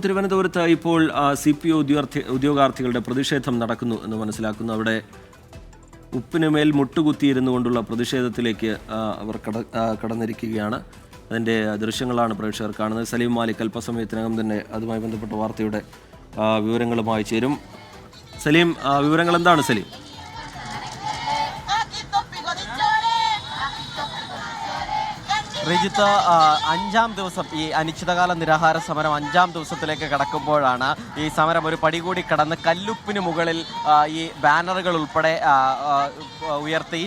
തിരുവനന്തപുരത്ത് ഇപ്പോൾ CPO ഉദ്യോഗാർത്ഥികളുടെ പ്രതിഷേധം നടക്കുന്നു എന്ന് മനസ്സിലാക്കുന്നു. അവിടെ ഉപ്പിനുമേൽ മുട്ടുകുത്തിയിരുന്നു കൊണ്ടുള്ള പ്രതിഷേധത്തിലേക്ക് അവർ കടന്നിരിക്കുകയാണ്. അതിൻ്റെ ദൃശ്യങ്ങളാണ് പ്രേക്ഷകർ കാണുന്നത്. സലീം മാലിക് അല്പസമയത്തിനകം തന്നെ അതുമായി ബന്ധപ്പെട്ട വാർത്തയുടെ വിവരങ്ങളുമായി ചേരും. സലീം, വിവരങ്ങൾ എന്താണ് സലീം? റിജിത്ത്, 5-ാം ദിവസം ഈ അനിശ്ചിതകാല നിരാഹാര സമരം 5-ാം ദിവസത്തിലേക്ക് കടക്കുമ്പോഴാണ് ഈ സമരം ഒരു പടി കൂടി കടന്ന് കല്ലുപ്പിന് മുകളിൽ ഈ ബാനറുകൾ ഉൾപ്പെടെ ഉയർത്തി,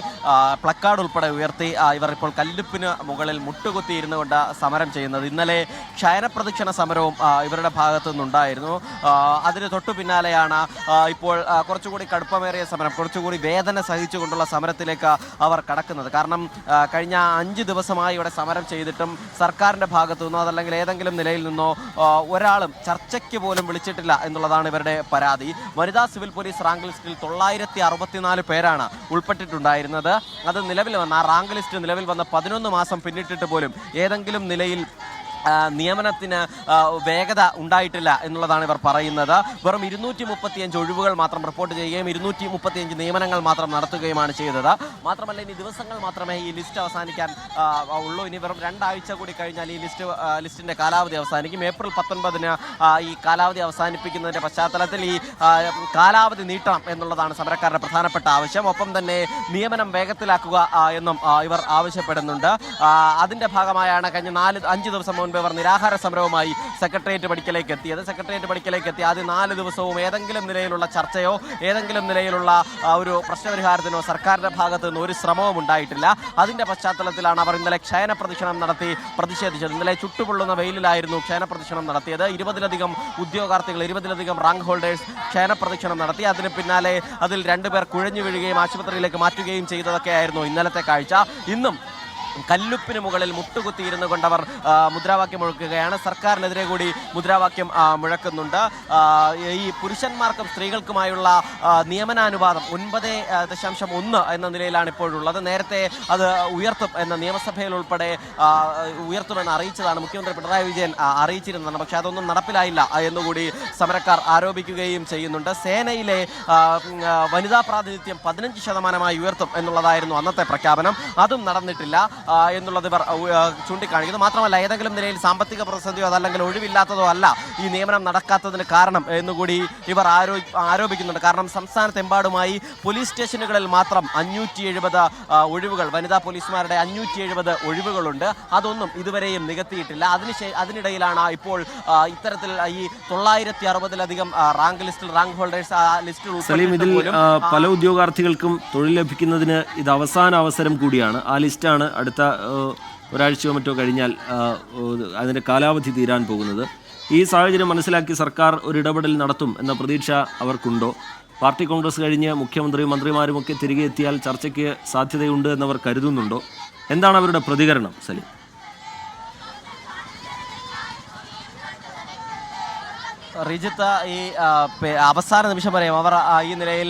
പ്ലക്കാർഡ് ഉൾപ്പെടെ ഉയർത്തി ഇവർ ഇപ്പോൾ കല്ലുപ്പിന് മുകളിൽ മുട്ടുകുത്തിയിരുന്നു കൊണ്ട് സമരം ചെയ്യുന്നത്. ഇന്നലെ ക്ഷയനപ്രദക്ഷിണ സമരവും ഇവരുടെ ഭാഗത്തു നിന്നുണ്ടായിരുന്നു. അതിന് തൊട്ടു പിന്നാലെയാണ് ഇപ്പോൾ കുറച്ചുകൂടി കടുപ്പമേറിയ സമരം, കുറച്ചുകൂടി വേദന സഹിച്ചുകൊണ്ടുള്ള സമരത്തിലേക്ക് അവർ കടക്കുന്നത്. കാരണം കഴിഞ്ഞ 5 ദിവസമായി ഇവിടെ സമരം ചെയ്തിട്ടും സർക്കാരിൻ്റെ ഭാഗത്തു നിന്നോ അതല്ലെങ്കിൽ ഏതെങ്കിലും നിലയിൽ നിന്നോ ഒരാളും ചർച്ചയ്ക്ക് പോലും വിളിച്ചിട്ടില്ല എന്നുള്ളതാണ് ഇവരുടെ പരാതി. വനിതാ സിവിൽ പോലീസ് റാങ്ക് ലിസ്റ്റിൽ 964 പേരാണ് ഉൾപ്പെട്ടിട്ടുണ്ടായിരുന്നത്. അത് നിലവിൽ വന്ന ആ റാങ്ക് ലിസ്റ്റ് നിലവിൽ വന്ന 11 മാസം പിന്നിട്ടിട്ട് പോലും ഏതെങ്കിലും നിലയിൽ നിയമനത്തിന് വേഗത ഉണ്ടായിട്ടില്ല എന്നുള്ളതാണ് ഇവർ പറയുന്നത്. വെറും 235 ഒഴിവുകൾ മാത്രം റിപ്പോർട്ട് ചെയ്യുകയും 235 നിയമനങ്ങൾ മാത്രം നടത്തുകയുമാണ് ചെയ്തത്. മാത്രമല്ല, ഇനി ദിവസങ്ങൾ മാത്രമേ ഈ ലിസ്റ്റ് അവസാനിക്കാൻ ഉള്ളൂ. ഇനി വെറും 2 ആഴ്ച കൂടി കഴിഞ്ഞാൽ ഈ ലിസ്റ്റിൻ്റെ കാലാവധി അവസാനിക്കും. ഏപ്രിൽ 19-ന് ഈ കാലാവധി അവസാനിപ്പിക്കുന്നതിൻ്റെ പശ്ചാത്തലത്തിൽ ഈ കാലാവധി നീട്ടണം എന്നുള്ളതാണ് സമരക്കാരുടെ പ്രധാനപ്പെട്ട ആവശ്യം. ഒപ്പം തന്നെ നിയമനം വേഗത്തിലാക്കുക എന്നും ഇവർ ആവശ്യപ്പെടുന്നുണ്ട്. അതിൻ്റെ ഭാഗമായാണ് കഴിഞ്ഞ 5 ദിവസം മുൻപ് ഇവർ നിരാഹാര സമരവുമായി സെക്രട്ടേറിയറ്റ് പടിക്കലേക്ക് എത്തി. ആദ്യം 4 ദിവസവും ഏതെങ്കിലും നിലയിലുള്ള ചർച്ചയോ ഏതെങ്കിലും നിലയിലുള്ള ഒരു പ്രശ്നപരിഹാരത്തിനോ സർക്കാരിൻ്റെ ഭാഗത്ത് നിന്ന് ഒരു ശ്രമവും ഉണ്ടായിട്ടില്ല. അതിൻ്റെ പശ്ചാത്തലത്തിലാണ് അവർ ഇന്നലെ ക്ഷയന പ്രദക്ഷിണം നടത്തി പ്രതിഷേധിച്ചത്. ഇന്നലെ ചുട്ടുപൊള്ളുന്ന വെയിലിലായിരുന്നു ക്ഷയന പ്രദക്ഷിണം നടത്തിയത്. 20-ലധികം ഉദ്യോഗാർത്ഥികൾ, 20-ലധികം റാങ്ക് ഹോൾഡേഴ്സ് ക്ഷയന പ്രദക്ഷിണം നടത്തി. അതിന് പിന്നാലെ അതിൽ 2 പേർ കുഴഞ്ഞു വീഴുകയും ആശുപത്രിയിലേക്ക് മാറ്റുകയും ചെയ്തതൊക്കെയായിരുന്നു ഇന്നലത്തെ കാഴ്ച. ഇന്നും കല്ലുപ്പിന് മുകളിൽ മുട്ടുകുത്തിയിരുന്നു കൊണ്ടവർ മുദ്രാവാക്യം മുഴക്കുകയാണ്. സർക്കാരിനെതിരെ കൂടി മുദ്രാവാക്യം മുഴക്കുന്നുണ്ട്. ഈ പുരുഷന്മാർക്കും സ്ത്രീകൾക്കുമായുള്ള നിയമനാനുപാതം 9.1 എന്ന നിലയിലാണ് ഇപ്പോഴുള്ളത്. നേരത്തെ അത് ഉയർത്തും എന്ന നിയമസഭയിൽ ഉൾപ്പെടെ ഉയർത്തുമെന്ന് അറിയിച്ചതാണ് മുഖ്യമന്ത്രി പിണറായി വിജയൻ അറിയിച്ചിരുന്നതാണ്. പക്ഷേ അതൊന്നും നടപ്പിലായില്ല എന്നുകൂടി സമരക്കാർ ആരോപിക്കുകയും ചെയ്യുന്നുണ്ട്. സേനയിലെ വനിതാ പ്രാതിനിധ്യം 15% ഉയർത്തും എന്നുള്ളതായിരുന്നു അന്നത്തെ പ്രഖ്യാപനം. അതും നടന്നിട്ടില്ല എന്നുള്ളത് ഇവർ ചൂണ്ടിക്കാണിക്കുന്നു. മാത്രമല്ല, ഏതെങ്കിലും നിലയിൽ സാമ്പത്തിക പ്രതിസന്ധിയോ അതല്ലെങ്കിൽ ഒഴിവില്ലാത്തതോ അല്ല ഈ നിയമനം നടക്കാത്തതിന് കാരണം എന്നുകൂടി ഇവർ ആരോപിക്കുന്നുണ്ട്. കാരണം സംസ്ഥാനത്തെമ്പാടുമായി പോലീസ് സ്റ്റേഷനുകളിൽ മാത്രം 570 ഒഴിവുകൾ, വനിതാ പോലീസുമാരുടെ 570 ഒഴിവുകളുണ്ട്. അതൊന്നും ഇതുവരെയും നികത്തിയിട്ടില്ല. അതിനിടയിലാണ് ഇപ്പോൾ ഇത്തരത്തിൽ ഈ 960-ലധികം റാങ്ക് ഹോൾഡേഴ്സ് ലിസ്റ്റിൽ പല ഉദ്യോഗാർത്ഥികൾക്കും തൊഴിൽ ലഭിക്കുന്നതിന് ഇത് അവസാന അവസരം കൂടിയാണ്. ആ ലിസ്റ്റാണ് അടുത്ത ഒരാഴ്ചയോ മറ്റോ കഴിഞ്ഞാൽ അതിൻ്റെ കാലാവധി തീരാൻ പോകുന്നത്. ഈ സാഹചര്യം മനസ്സിലാക്കി സർക്കാർ ഒരു ഇടപെടൽ നടത്തും എന്ന പ്രതീക്ഷ അവർക്കുണ്ടോ? പാർട്ടി കോൺഗ്രസ് കഴിഞ്ഞ് മുഖ്യമന്ത്രിയും മന്ത്രിമാരുമൊക്കെ തിരികെ എത്തിയാൽ ചർച്ചയ്ക്ക് സാധ്യതയുണ്ട് എന്നവർ കരുതുന്നുണ്ടോ? എന്താണ് അവരുടെ പ്രതികരണം, സലീം? റിജിത്ത്, ഈ അവസാന നിമിഷം വരെയും അവർ ഈ നിലയിൽ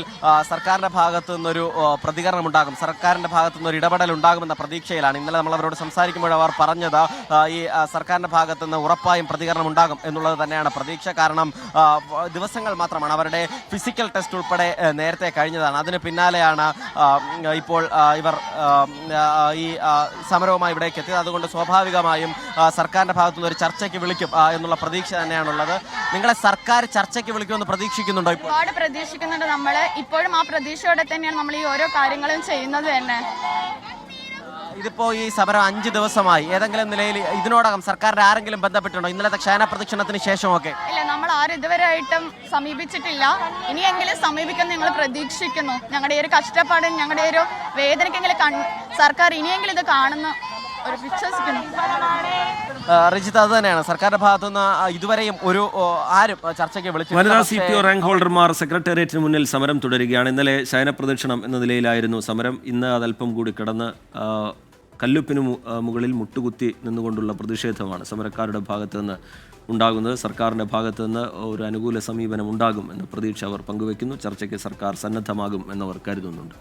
സർക്കാരിൻ്റെ ഭാഗത്തു നിന്നൊരു പ്രതികരണം ഉണ്ടാകും, സർക്കാരിൻ്റെ ഭാഗത്തു നിന്നൊരു ഇടപെടൽ ഉണ്ടാകുമെന്ന പ്രതീക്ഷയിലാണ്. ഇന്നലെ നമ്മൾ അവരോട് സംസാരിക്കുമ്പോൾ അവർ പറഞ്ഞത് ഈ സർക്കാരിൻ്റെ ഭാഗത്തു നിന്ന് ഉറപ്പായും പ്രതികരണം ഉണ്ടാകും എന്നുള്ളത് തന്നെയാണ് പ്രതീക്ഷ. കാരണം ദിവസങ്ങൾ മാത്രമാണ്, അവരുടെ ഫിസിക്കൽ ടെസ്റ്റ് ഉൾപ്പെടെ നേരത്തെ കഴിഞ്ഞതാണ്. അതിന് പിന്നാലെയാണ് ഇപ്പോൾ ഇവർ ഈ സമരവുമായി ഇവിടേക്ക് എത്തിയത്. അതുകൊണ്ട് സ്വാഭാവികമായും സർക്കാരിൻ്റെ ഭാഗത്തു നിന്ന് ഒരു ചർച്ചയ്ക്ക് വിളിക്കും എന്നുള്ള പ്രതീക്ഷ തന്നെയാണുള്ളത്. നിങ്ങളെ സർക്കാർ ചർച്ചയ്ക്ക് വിളിക്കുമെന്ന് പ്രതീക്ഷിക്കുന്നുണ്ടോ? ഒരുപാട് പ്രതീക്ഷിക്കുന്നുണ്ട്. നമ്മൾ ഇപ്പോഴും ആ പ്രതീക്ഷയോടെ തന്നെയാണ് നമ്മൾ ഈ ഓരോ കാര്യങ്ങളും ചെയ്യുന്നത് തന്നെ. ഇതിപ്പോ ഈ സമരം 5 ദിവസമായി. ഏതെങ്കിലും നിലയിൽ ഇതിനോടകം സർക്കാരിന്റെ ആരെങ്കിലും ബന്ധപ്പെട്ടുണ്ടോ ഇന്നലത്തെ ക്ഷേന പ്രദക്ഷിണത്തിന് ശേഷമൊക്കെ? ഇല്ല, നമ്മൾ ആരും ഇതുവരെ ആയിട്ടും സമീപിച്ചിട്ടില്ല. ഇനിയെങ്കിലും സമീപിക്കാൻ ഞങ്ങൾ പ്രതീക്ഷിക്കുന്നു. ഞങ്ങളുടെ ഒരു കഷ്ടപ്പാടും ഞങ്ങളുടെ ഒരു വേദനയ്ക്കെങ്കിലും സർക്കാർ ഇനിയെങ്കിലും ഇത് കാണുന്നു ഒരു വിശ്വസിക്കുന്നു. റിജിത്ത്, അത് തന്നെയാണ് സർക്കാരിന്റെ ഭാഗത്തുനിന്ന് ഇതുവരെയും ആരും ചർച്ചയ്ക്ക് വിളിച്ചു. വനിതാ CPO റാങ്ക് ഹോൾഡർമാർ സെക്രട്ടേറിയറ്റിന് മുന്നിൽ സമരം തുടരുകയാണ്. ഇന്നലെ ശയനപ്രദക്ഷിണം എന്ന നിലയിലായിരുന്നു സമരം. ഇന്ന് അതല്പം കൂടി കടന്ന് കല്ലുപ്പിന് മുകളിൽ മുട്ടുകുത്തി നിന്നുകൊണ്ടുള്ള പ്രതിഷേധമാണ് സമരക്കാരുടെ ഭാഗത്തു നിന്ന് ഉണ്ടാകുന്നത്. സർക്കാരിൻ്റെ ഭാഗത്തു നിന്ന് ഒരു അനുകൂല സമീപനം ഉണ്ടാകും എന്ന പ്രതീക്ഷ അവർ പങ്കുവയ്ക്കുന്നു. ചർച്ചയ്ക്ക് സർക്കാർ സന്നദ്ധമാകും എന്നവർ കരുതുന്നുണ്ട്.